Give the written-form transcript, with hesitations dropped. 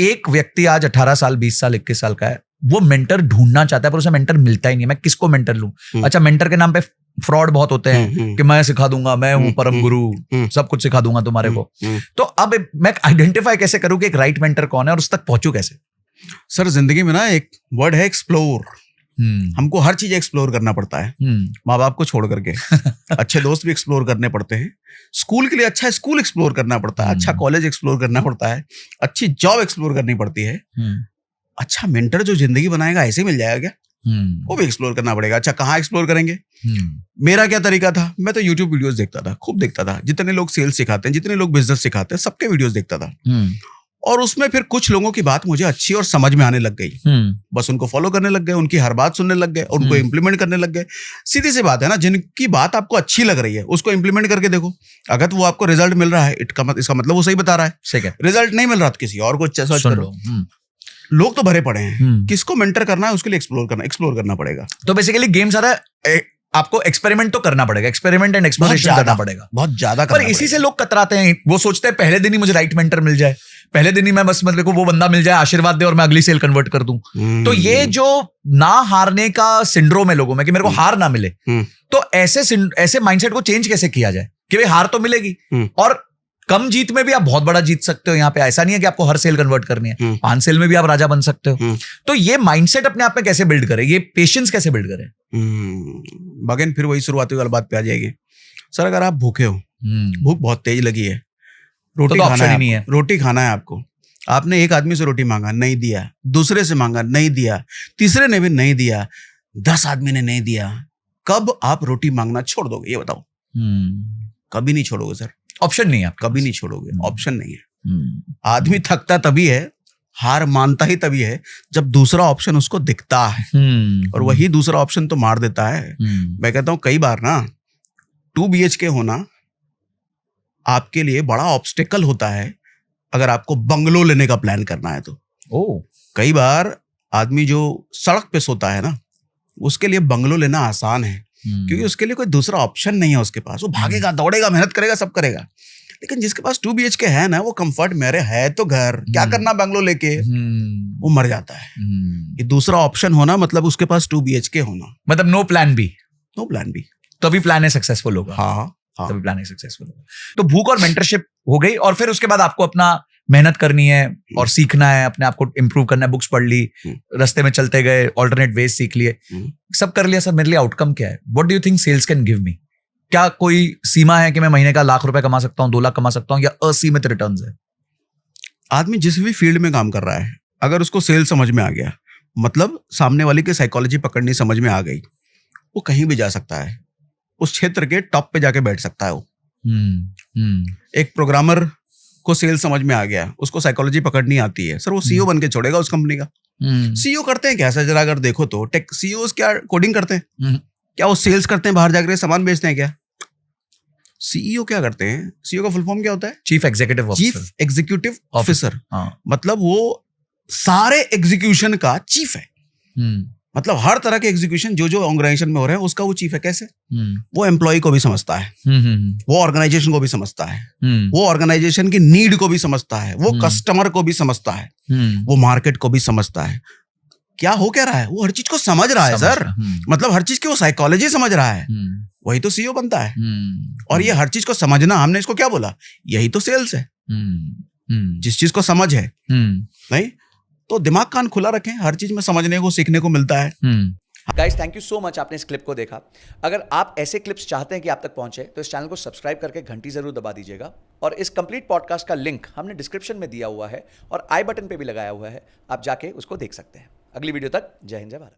एक व्यक्ति आज 18 साल 20 साल 21 साल का है, वो मेंटर ढूंढना चाहता है पर उसे मेंटर मिलता ही नहीं है। मैं किसको मेंटर लूं? अच्छा, मेंटर के नाम पे फ्रॉड बहुत होते हैं कि मैं सिखा दूंगा, मैं हूं परम गुरु, सब कुछ सिखा दूंगा तुम्हारे को। तो अब मैं आइडेंटिफाई कैसे करूं कि एक राइट मेंटर कौन है और उस तक पहुंचू कैसे? सर, जिंदगी में ना एक वर्ड है एक्सप्लोर। हमको हर चीज एक्सप्लोर करना पड़ता है, माँ बाप को छोड़ करके। अच्छे दोस्त भी एक्सप्लोर करने पड़ते हैं, स्कूल के लिए अच्छा स्कूल एक्सप्लोर करना पड़ता है, अच्छा कॉलेज एक्सप्लोर करना पड़ता है, अच्छी जॉब एक्सप्लोर करनी पड़ती है। अच्छा मेंटर जो जिंदगी बनाएगा ऐसे मिल जाएगा क्या? वो भी एक्सप्लोर करना पड़ेगा। अच्छा, कहाँ एक्सप्लोर करेंगे? मेरा क्या तरीका था, मैं तो यूट्यूब वीडियोस देखता था, खूब देखता था। जितने लोग सेल्स सिखाते हैं, जितने लोग बिजनेस सिखाते हैं, सबके वीडियोस देखता था। और उसमें फिर कुछ लोगों की बात मुझे अच्छी और समझ में आने लग गई। बस उनको फॉलो करने लग गए, उनकी हर बात सुनने लग गए, उनको इम्प्लीमेंट करने लग गए। सीधी सी बात है ना, जिनकी बात आपको अच्छी लग रही है उसको इम्प्लीमेंट करके देखो। अगर तो वो आपको रिजल्ट मिल रहा है, इसका मतलब वो सही बता रहा है। सही है। रिजल्ट नहीं मिल रहा तो किसी और को सर्च करो। लोग तो भरे पड़े हैं, किसको मेंटर करना है उसके लिए एक्सप्लोर करना पड़ेगा। तो बेसिकली गेम सारा आपको एक्सपेरिमेंट तो करना पड़ेगा, एक्सपेरिमेंट एंड एक्सप्लोरेशन करना पड़ेगा, बहुत ज्यादा। पर इसी से लोग कतराते हैं। वो सोचते हैं पहले दिन ही मुझे राइट मेंटर मिल जाए, पहले दिन ही मैं बस मतलब को वो बंदा मिल जाए, आशीर्वाद दे और मैं अगली सेल कन्वर्ट कर दूं। तो ये जो ना हारने का सिंड्रोम है लोगों में कि मेरे को हार ना मिले, तो ऐसे माइंडसेट को चेंज कैसे किया जाए कि भाई हार तो मिलेगी और कम जीत में भी आप बहुत बड़ा जीत सकते हो। यहाँ पे ऐसा नहीं है कि आपको हर सेल कन्वर्ट करनी है, 5 सेल में भी आप राजा बन सकते हो। तो ये माइंडसेट अपने आप में कैसे बिल्ड करें, ये पेशेंस कैसे बिल्ड करें? बगैन फिर वही शुरुआती वाली बात पे आ जाएगी। सर, अगर आप भूखे हो, भूख बहुत तेज लगी है, रोटी तो खाना नहीं है, रोटी खाना है आपको, आपने एक आदमी से रोटी मांगा, नहीं दिया, दूसरे से मांगा, नहीं दिया, तीसरे ने भी नहीं दिया, 10 आदमी ने नहीं दिया, कब आप रोटी मांगना छोड़ दोगे? ये बताओ। कभी नहीं छोड़ोगे सर, ऑप्शन नहीं है, कभी नहीं छोड़ोगे, ऑप्शन नहीं है। आदमी थकता तभी है, हार मानता ही तभी है जब दूसरा ऑप्शन उसको दिखता है, और वही दूसरा ऑप्शन तो मार देता है। मैं कहता हूं कई बार ना 2 BHK होना आपके लिए बड़ा ऑब्स्टेकल होता है अगर आपको बंगलो लेने का प्लान करना है तो। कई बार आदमी जो सड़क पे सोता है ना, उसके लिए बंगलो लेना आसान है, क्योंकि उसके लिए कोई दूसरा ऑप्शन नहीं है उसके पास। वो भागेगा, दौड़ेगा, मेहनत करेगा, सब करेगा। लेकिन जिसके पास 2 BHK है ना, वो कंफर्ट मेरे है तो घर, क्या करना बंगलो लेके, वो मर जाता है। ये दूसरा ऑप्शन होना मतलब उसके पास 2 BHK होना, मतलब no plan B. No plan B, तभी प्लान है सक्सेसफुल होगा। हाँ, तभी प्लान है सक्सेसफुल होगा। तो भूख और मेंटरशिप हो गई, और फिर उसके बाद आपको अपना मेहनत करनी है और सीखना है, अपने आप को इम्प्रूव करना है। बुक्स पढ़ ली, रास्ते में चलते गए, ऑल्टरनेट वेज सीख लिए, सब कर लिया। सर, मेरे लिए आउटकम क्या है? What do you think cells can give me? क्या कोई सीमा है कि मैं महीने का 1 लाख रुपए कमा सकता हूं, 2 लाख कमा सकता हूं, या असीमित रिटर्न्स है? आदमी जिस भी फील्ड में काम कर रहा है, अगर उसको सेल समझ में आ गया, मतलब सामने वाले की साइकोलॉजी पकड़नी समझ में आ गई, वो कहीं भी जा सकता है, उस क्षेत्र के टॉप पे जाके बैठ सकता है वो। एक प्रोग्रामर को सेल समझ में आ गया, उसको साइकोलॉजी पकड़नी आती है, सर वो CEO बन के छोड़ेगा उस कंपनी का। CEO करते हैं क्या सर? जरा अगर देखो तो टेक CEOs क्या कोडिंग करते हैं क्या? वो सेल्स करते हैं, बाहर जाकर सामान बेचते हैं क्या? CEO क्या करते हैं? CEO का फुल फॉर्म क्या होता है? Chief executive officer. मतलब वो सारे एग्जीक्यूशन का चीफ है। मतलब हर तरह के एग्जीक्यूशन जो ऑर्गेनाइजेशन में हो रहे हैं उसका वो चीफ है। कैसे? वो एम्प्लॉय को भी समझता है, वो ऑर्गेनाइजेशन को भी समझता है, वो ऑर्गेनाइजेशन की नीड को भी समझता है, वो कस्टमर को भी समझता है, वो मार्केट को भी समझता है। क्या हो क्या रहा है? वो हर चीज को समझ रहा है सर। मतलब हर चीज की वो साइकोलॉजी समझ रहा है, वही तो CEO बनता है। और ये हर चीज को समझना, हमने इसको क्या बोला? यही तो सेल्स है। जिस चीज को समझ है, नहीं तो दिमाग कान खुला रखें, हर चीज में समझने को सीखने को मिलता है। Guys, thank you so much, आपने इस क्लिप को देखा। अगर आप ऐसे क्लिप्स चाहते हैं कि आप तक पहुंचे, तो इस चैनल को सब्सक्राइब करके घंटी जरूर दबा दीजिएगा। और इस कंप्लीट पॉडकास्ट का लिंक हमने डिस्क्रिप्शन में दिया हुआ है और आई बटन पे भी लगाया हुआ है, आप जाके उसको देख सकते हैं। अगली वीडियो तक जय हिंद, जय भारत।